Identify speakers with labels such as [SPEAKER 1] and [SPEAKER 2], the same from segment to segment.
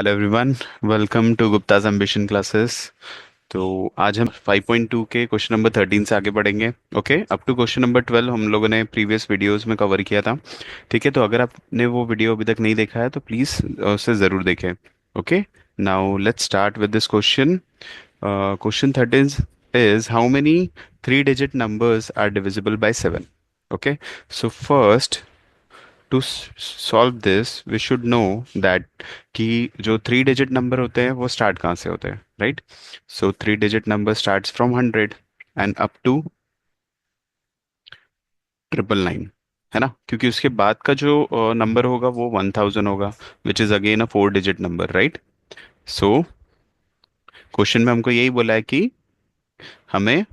[SPEAKER 1] Hello everyone, welcome to Gupta's ambition classes. तो आज हम 5.2 के क्वेश्चन नंबर 13 से आगे बढ़ेंगे। Okay, up to question number 12 हम लोगों ने प्रीवियस वीडियोस में कवर किया था। ठीक है, तो अगर आपने वो वीडियो अभी तक नहीं देखा है तो प्लीज़ उसे ज़रूर देखें। Okay, now let's start with this question. Question 13 is how many three digit numbers are divisible by 7? Okay, so first to solve this we should know that कि जो थ्री डिजिट नंबर होते हैं वो start कहाँ से होते हैं, right? So three digit number starts from 100 and up to 999, है ना? क्योंकि उसके बाद का जो नंबर होगा वो 1000 होगा, which is again a four digit number, right? So question में हमको यही बोला है कि हमें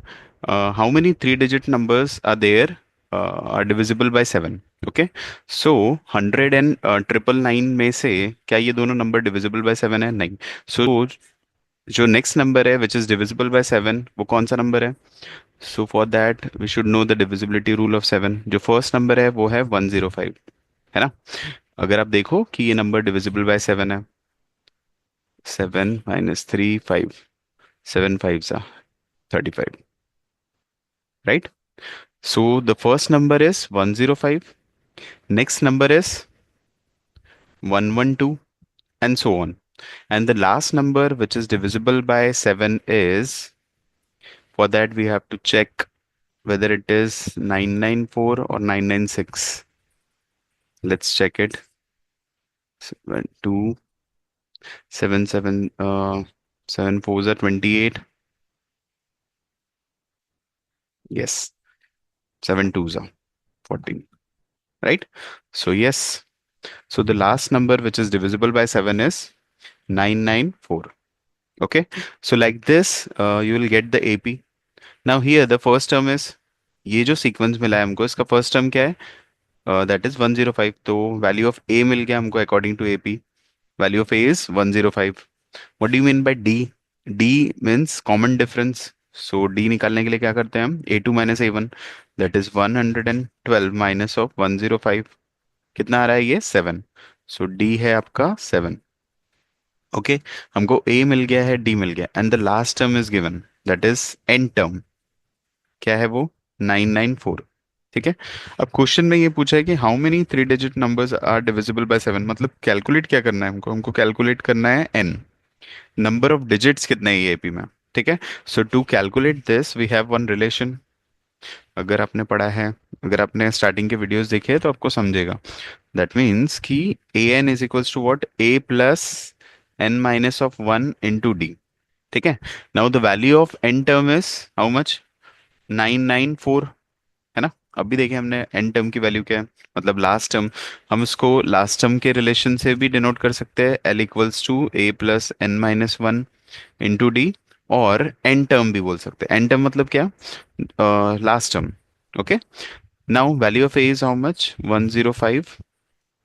[SPEAKER 1] how many three digit numbers are there are divisible by 7। Okay, so 100 and 999 में से क्या ये दोनों नंबर डिविजिबल बाय 7 है? नहीं। सो जो नेक्स्ट नंबर है विच इज डिविजिबल बाय 7 वो कौन सा नंबर है? So for that we should know the divisibility rule of 7। जो फर्स्ट नंबर है वो है 105, है ना? अगर आप देखो कि ये नंबर डिविजिबल बाय 7 है, 7 - 3 5, 7 5 सा 35, right? So the first number is 105, next number is 112, and so on. And the last number which is divisible by 7 is, for that we have to check whether it is 994 or 996. Let's check it. 2 7 7 7 4s are 28. Yes, 7 2s are 14. Right? So yes. So the last number which is divisible by 7 is 994. Okay, so like this you will get the AP. Now here the first term is, ये जो sequence मिला है हमको इसका first term क्या है? That is 105। तो value of A मिल गया हमको according to AP. Value of A is 105। What do you mean by D? D means common difference. So D निकालने के लिए क्या करते हैं हम? A2 - A1, that is 112 minus of 105। कितना आ रहा है ये? 7। सो डी है आपका 7। ओके, हमको ए मिल गया है, डी मिल गया, and the last term is given, that is an term. क्या है वो? 994। ठीक है, अब क्वेश्चन में ये पूछा है कि how many three digit numbers are divisible by 7। मतलब कैलकुलेट क्या करना है हमको? हमको कैलकुलेट करना है एन, नंबर ऑफ डिजिट्स कितने हैं ये एपी में। ठीक है, so to calculate this we have one relation. अगर आपने पढ़ा है, अगर आपने स्टार्टिंग के वीडियोस देखे हैं तो आपको समझेगा। दैट मीन्स कि A N is equals to what? A plus N minus of one into D. ठीक है, now the value of N term is how much? 994, है ना? अभी देखें हमने एन टर्म की वैल्यू क्या है, मतलब लास्ट टर्म। हम इसको लास्ट टर्म के रिलेशन से भी डिनोट कर सकते हैं, L equals to A plus N minus one into D. और एन टर्म भी बोल सकते हैं। एन टर्म मतलब क्या? Last term. Okay, now value of A is how much? 105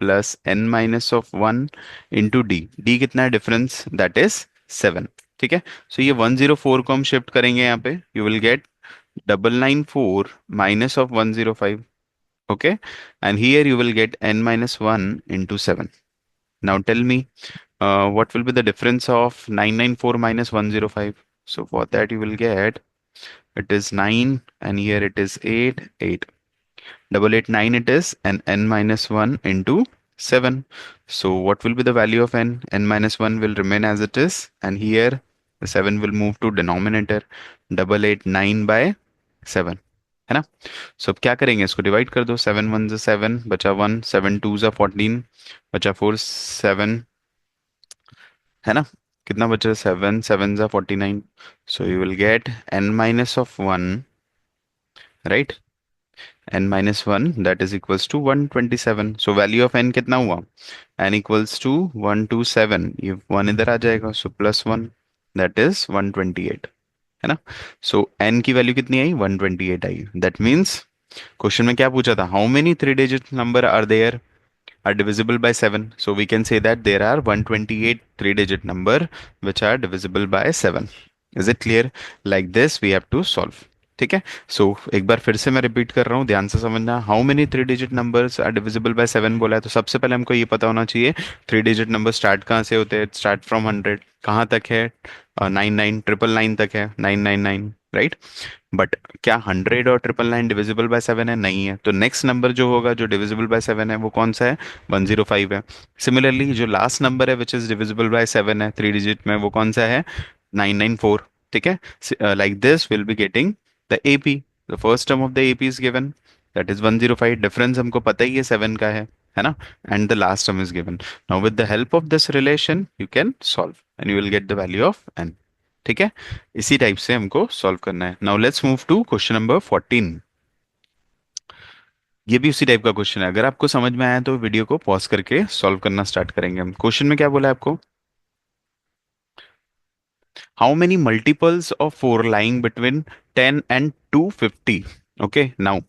[SPEAKER 1] plus N minus of one into D. D कितना है difference? That is 7। ठीक है, सो ये 104 को हम शिफ्ट करेंगे यहाँ पे, you will gate 994 minus of 105. Okay, and here you will get n minus 1 into 7. Now tell me, what will be the difference of 994 minus 105? So for that you will get, it is 9 and here it is 8, 8. 889 it is, and n minus 1 into 7. So what will be the value of n? N minus 1 will remain as it is, and here the 7 will move to denominator, 889 by 7, है ना? सो अब क्या करेंगे, इसको divide कर दो। 7 1 ज़ा 7, बचा 1, 7 2 ज़ा 14, बचा 4 7, है ना? कितना बचा? 7 7 ज़ा 49। So you will get n minus of 1, right? n minus 1 that is equals to 127. So value of n कितना हुआ? n equals to 127, ये 1 इधर आ जाएगा, so plus 1, that is 128, है ना? So n की वैल्यू कितनी आई? 128 आई। That means क्वेश्चन में क्या पूछा था? How many three digit number are there are divisible by 7? So we can say that there are 128 three digit number which are divisible by 7. Is it clear? Like this we have to solve. ठीक है। सो एक बार फिर से मैं repeat कर रहा हूँ, ध्यान से समझना। How many three digit numbers are divisible by seven बोला है, तो सबसे पहले हमको ये पता होना चाहिए थ्री डिजिट नंबर स्टार्ट कहाँ से होते हैं। स्टार्ट फ्रॉम 100, कहाँ तक है? 99 999 तक है, 999, राइट। बट क्या 100 और 999 डिविजिबल बाय सेवन है? नहीं है। तो नेक्स्ट नंबर जो होगा जो डिविजिबल बाय सेवन है वो कौन सा है? 105 है। सिमिलरली जो लास्ट नंबर है which is divisible by seven है थ्री डिजिट में, वो कौन सा है? 994। ठीक है। Like this will be getting the AP, the first term of the AP is given, that is 105। Difference हमको पता ही है सेवन का है ना। And the last term is given. Now with the help of this relation you can solve and you will get the value of N. ठीक है। इसी type से हमको सॉल्व करना है। Now let's move to question number 14। ये भी उसी टाइप का क्वेश्चन है। अगर आपको समझ में आया तो वीडियो को पॉज करके सॉल्व करना स्टार्ट करेंगे हम। क्वेश्चन में क्या बोला है आपको? How many multiples of four lying between 10 and 250? Okay now,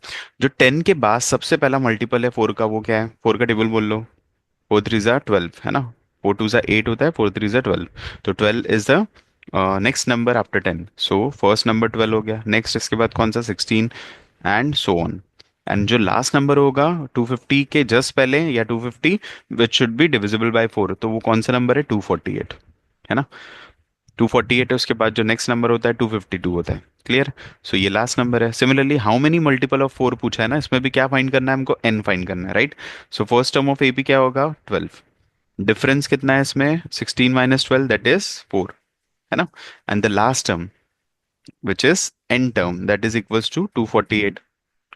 [SPEAKER 1] जो 10 के बाद सबसे पहला मल्टीपल है फोर का, वो क्या है? फोर का टेबल बोल लो। फोर थ्री ज़ा 12 है ना। फोर टू ज़ा 8 होता है, फोर थ्री ज़ा 12। तो 12 is the next number after 10। So first number 12 हो गया। नेक्स्ट इसके बाद कौन सा? 16 एंड सो ऑन। एंड जो लास्ट नंबर होगा 250 के जस्ट पहले, या 250 which should be divisible by four, तो वो कौन सा नंबर है? 248, है ना। 248 है, उसके बाद जो नेक्स्ट नंबर होता है 252 होता है। क्लियर। सो ये लास्ट नंबर है। Similarly how many multiple of four पूछा है ना, इसमें भी क्या फाइंड करना है हमको? एन फाइंड करना है, right. So first term of AP क्या होगा? 12। डिफरेंस कितना है इसमें? 16 माइनस 12 दैट इज 4, है ना। And the last term which is n term that is equals to 248.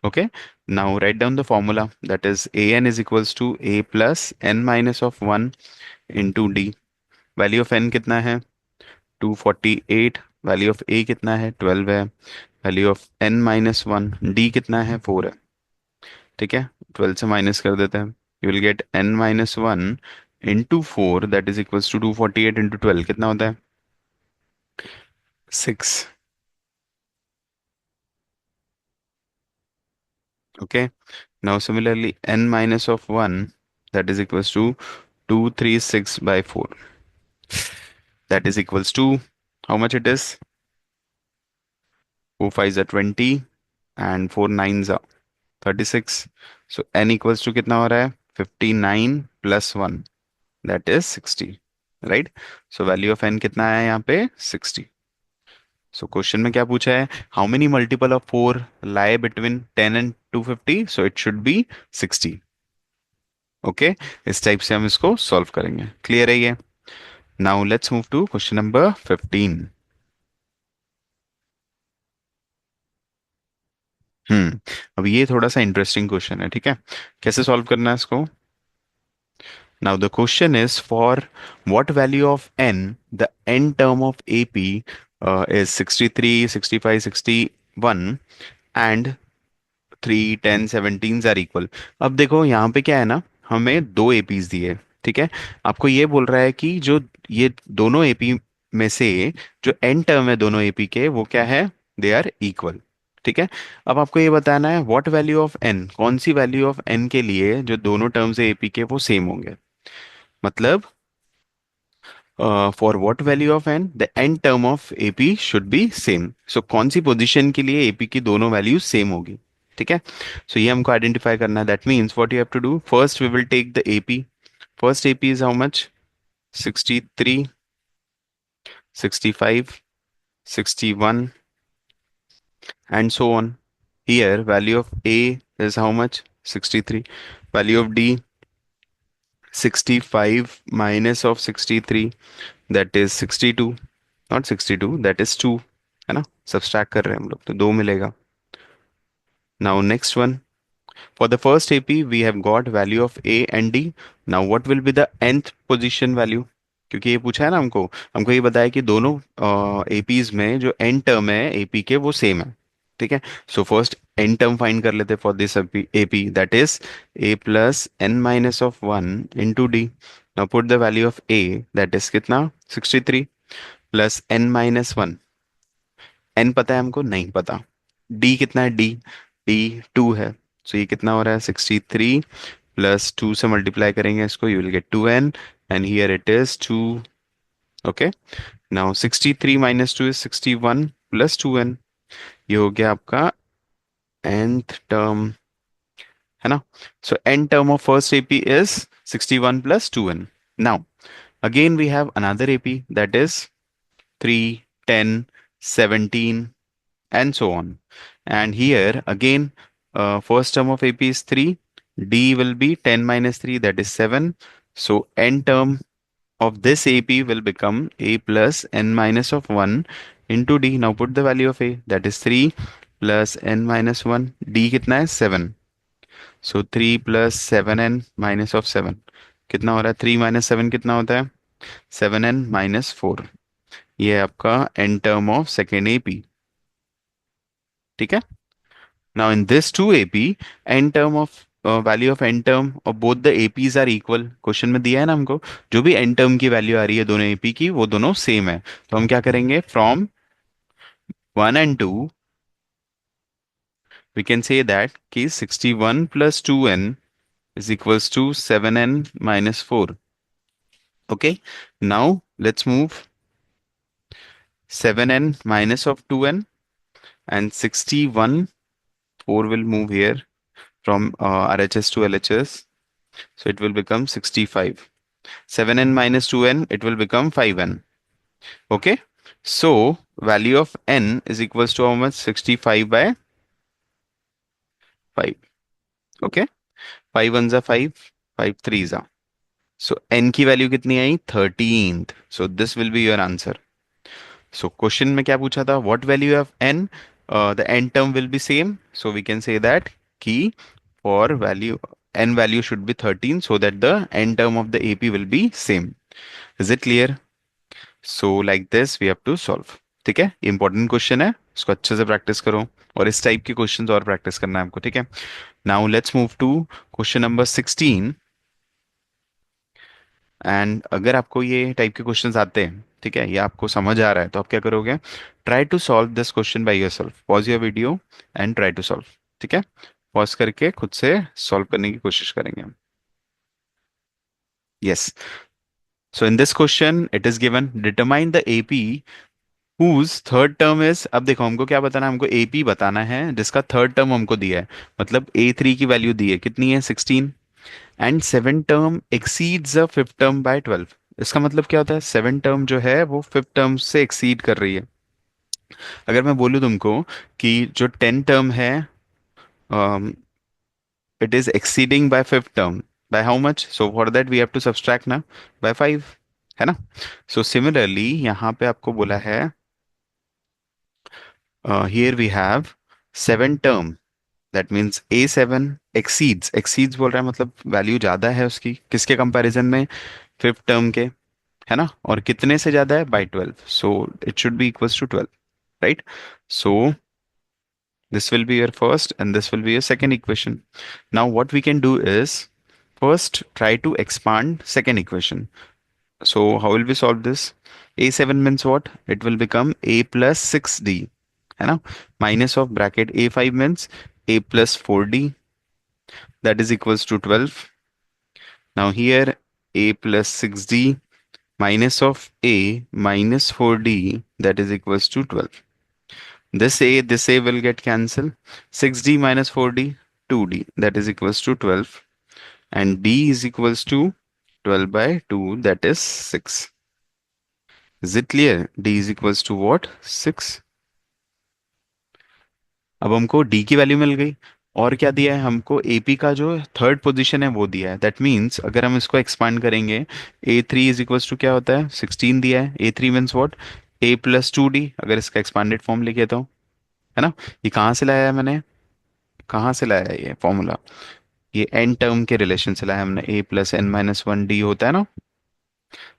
[SPEAKER 1] Okay, now write down the formula, that is an is equals to a plus n minus of 1 into d। Value of n कितना है? 248। Value of a कितना है? 12 है। Value of n minus one, d कितना है? 4 है। ठीक है। 12 से माइनस कर देते हैं, you will get n minus one into four that is equals to 248 into 12 कितना होता है? 6। ओके। Now similarly n minus of one that is equals to 236 by 4, that is equals to how much it is? 4 5s are 20 and 4 9s are 36. So n equals to कितना हो रहा है? 59 plus 1 that is 60, right? So value of n कितना है यहाँ पे? 60. So question में क्या पूछा है? How many multiple of 4 lie between 10 and 250? So it should be 60. Okay okay? इस टाइप से हम इसको सॉल्व करेंगे। क्लियर है ये? Now let's move to question number 15। अब ये थोड़ा सा इंटरेस्टिंग क्वेश्चन है, ठीक है। कैसे सॉल्व करना है इसको? Now the question is for what value of n the n term of AP is 63 65 61 and 3 10 17 are equal. अब देखो यहाँ पे क्या है ना, हमें दो एपीज दिए। ठीक है। आपको ये बोल रहा है कि जो ये दोनों एपी में से जो एन टर्म है दोनों एपी के, वो क्या है? They are equal. ठीक है। अब आपको ये बताना है व्हाट वैल्यू ऑफ एन, कौन सी वैल्यू ऑफ एन के लिए जो दोनों टर्म्स है एपी के वो सेम होंगे। मतलब for what value of N the N term of AP should be same. So कौन सी पोजीशन के लिए एपी की दोनों वैल्यूज सेम होगी? ठीक है। सो ये हमको आइडेंटिफाई करना है। That means what you have to do, first we will take the AP. First AP is how much? 63 65 61 and so on. Here value of A is how much? 63. Value of D 65 minus of 63, that is 62, not 62, that is 2, है ना। Subtract कर रहे हैं हम लोग तो दो मिलेगा। Now next one, for the first AP, we have got value of A and D. Now, what will be the nth position value? क्योंकि ये पूछा है ना हमको, हमको ये बताया कि दोनों एपीज में जो एन टर्म है एपी के वो सेम है। ठीक है। So first N term find कर लेते for this AP, that is A plus N minus of one into D. Now put the value of A, that is कितना? 63 plus N minus one. N पता है हमको? नहीं पता। D कितना है? डी डी 2 है। सो ये कितना हो रहा है? 63 प्लस 2 से मल्टीप्लाई करेंगे इसको, you will get 2n and here it is 2। Okay. Now 63 minus 2 is 61 plus 2n। ये हो गया आपका nth टर्म, है ना. So n term of first AP is 61 plus 2n. Now again we have another AP that is 3, 10, 17 and so on. And here again, first term of AP is 3. D will be 10 minus 3, that is 7. So n term of this AP will become A plus n minus of 1 into D. Now put the value of A, that is 3 plus n minus 1. D कितना है 7. So 3 plus 7n minus of 7 कितना हो रहा है? 3 minus 7 कितना होता है? 7n minus 4. ये है आपका n term of second AP. ठीक है. Now in this 2AP, n term of value of n term of both the APs are equal. Question में दिया है ना हमको, जो भी n term की वैल्यू आ रही है दोनों AP की, वो दोनों सेम है. तो हम क्या करेंगे? From 1 and 2 we can say that कि 61 plus 2n is equals to 7n minus 4. Okay. Now let's move 7n minus of 2n and 61. 4 will move here from RHS to LHS. So it will become 65. 7n minus 2n, it will become 5n. Okay. So value of n is equals to how much? 65 by 5. Okay. 5 ones are 5, 5 threes are. So n की value कितनी आई? 13th. So this will be your answer. So question में क्या पूछा था? What value of n? The n term will be same. So we can say that key for value n value should be 13 so that the n term of the AP will be same. Is it clear? So like this we have to solve. ठीक है, important question है, इसको अच्छे से practice करो, और इस type के क्वेश्चंस और प्रैक्टिस करना है हमको. ठीक है. Now let's move to question number 16. And अगर आपको ये टाइप के क्वेश्चंस आते हैं, ठीक है, ये आपको समझ आ रहा है, तो आप क्या करोगे? Try to solve this question by yourself. Pause your video and try to solve. ठीक है, पॉज करके खुद से सॉल्व करने की कोशिश करेंगे हम. Yes. So in this question it is given determine the AP whose third term is. अब देखो हमको क्या बताना है? हमको एपी बताना है जिसका थर्ड टर्म हमको दिया है, मतलब A3 की वैल्यू दी है, कितनी है? 16. And seven term exceeds the fifth term bye 12. इसका मतलब क्या होता है? सेवन टर्म जो है वो फिफ्थ टर्म से एक्सीड कर रही है. अगर मैं बोलूँ तुमको कि जो 10 टर्म है, it is exceeding by fifth term, by how much? So for that we have to subtract ना, बाय 5, है ना. सो सिमिलरली यहाँ पे आपको बोला है, here we have seven term, that means A7 exceeds बोल रहा है, मतलब वैल्यू ज्यादा है उसकी, किसके कंपैरिजन में? फिफ्थ टर्म के, है ना. और कितने से ज्यादा है? By 12. So it should be equals to 12, right. So this will be your first and this will be your second equation. Now what we can do is first try to expand second equation. So how will we solve this? A7 means what? It will become A plus 6D, है ना. Minus of bracket A5 means A plus 4D, that is equals to 12. Now here A plus 6D minus of A minus 4D, that is equals to 12. This A will get cancelled. 6D minus 4D, 2D, that is equals to 12. And D is equals to 12 by 2, that is 6. Is it clear? D is equals to what? 6. अब हमको D की value मिल गई, और क्या दिया है हमको? AP का जो थर्ड पोजीशन है वो दिया है. दैट मीन्स अगर हम इसको एक्सपांड करेंगे, A3 इज इक्वल्स टू क्या होता है? 16 दिया है. A3 means what? A plus 2D, अगर इसका एक्सपांडेड फॉर्म लिखे तो, है ना. ये कहाँ से लाया है मैंने? कहाँ से लाया है ये फॉर्मूला? ये एन टर्म के रिलेशन से लाया है हमने. A plus n minus 1D होता है ना.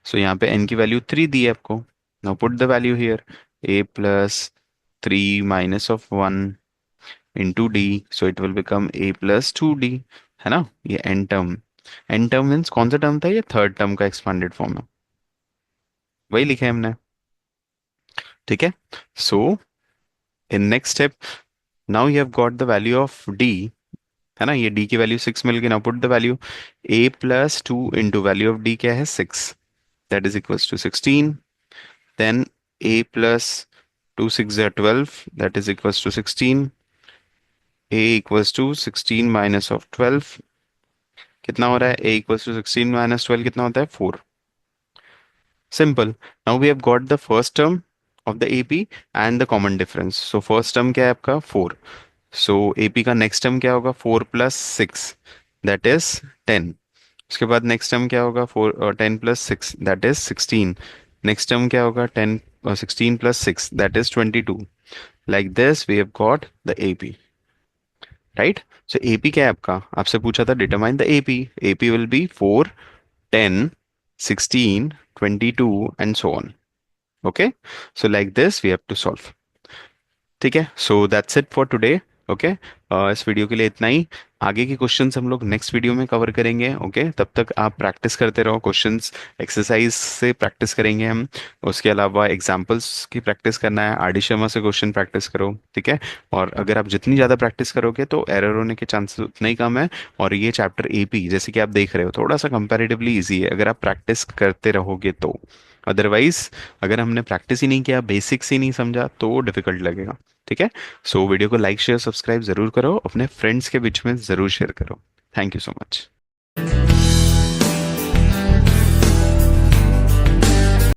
[SPEAKER 1] सो यहाँ पे n की वैल्यू 3 दी है आपको. Now put the value here. A plus 3 minus of 1 into D, so it will become A plus 2D, है ना. ये n term. n term means कौन सा टर्म था? ये थर्ड टर्म का एक्सपांडेड फॉर्म है, वही लिखे हमने. ठीक है. So in next step, now you have got the value of D, है ना. ये D की वैल्यू 6 मिल गई. Now put the value. A plus 2 into value of D क्या है? 6, that is equals to 16. Then A plus 2 6 are 12, that is equals to 16. A equals to 16 minus of 12 कितना हो रहा है? A equals to 16 माइनस 12 कितना होता है? 4. Simple. Now we have got the first term of the AP and the common difference. So first term क्या है आपका? 4. So AP का next term क्या होगा? 4 plus 6, that is 10. उसके बाद next term क्या होगा? 10 plus 6, that is 16. Next term क्या होगा? 16 plus 6, that is 22. Like this we have got the AP, right? So AP क्या है आपका? आपसे पूछा था determine the AP. AP will be 4, 10, 16, 22 and so on. Okay, so like this we have to solve. ठीक है, so that's it for today. Okay, इस video के लिए इतना ही. आगे के क्वेश्चंस हम लोग नेक्स्ट वीडियो में कवर करेंगे. ओके, तब तक आप प्रैक्टिस करते रहो क्वेश्चंस. एक्सरसाइज से प्रैक्टिस करेंगे हम. उसके अलावा एग्जांपल्स की प्रैक्टिस करना है. आर डी शर्मा से क्वेश्चन प्रैक्टिस करो. ठीक है, और अगर आप जितनी ज़्यादा प्रैक्टिस करोगे तो एरर होने के चांसेस उतने ही कम है. और ये चैप्टर एपी जैसे कि आप देख रहे हो थोड़ा सा कंपैरेटिवली इजी है अगर आप प्रैक्टिस करते रहोगे तो. अदरवाइज अगर हमने प्रैक्टिस ही नहीं किया, बेसिक्स ही नहीं समझा तो डिफिकल्ट लगेगा. ठीक है, सो वीडियो को लाइक शेयर सब्सक्राइब जरूर करो, अपने फ्रेंड्स के बीच में जरूर शेयर करो. Thank you so much.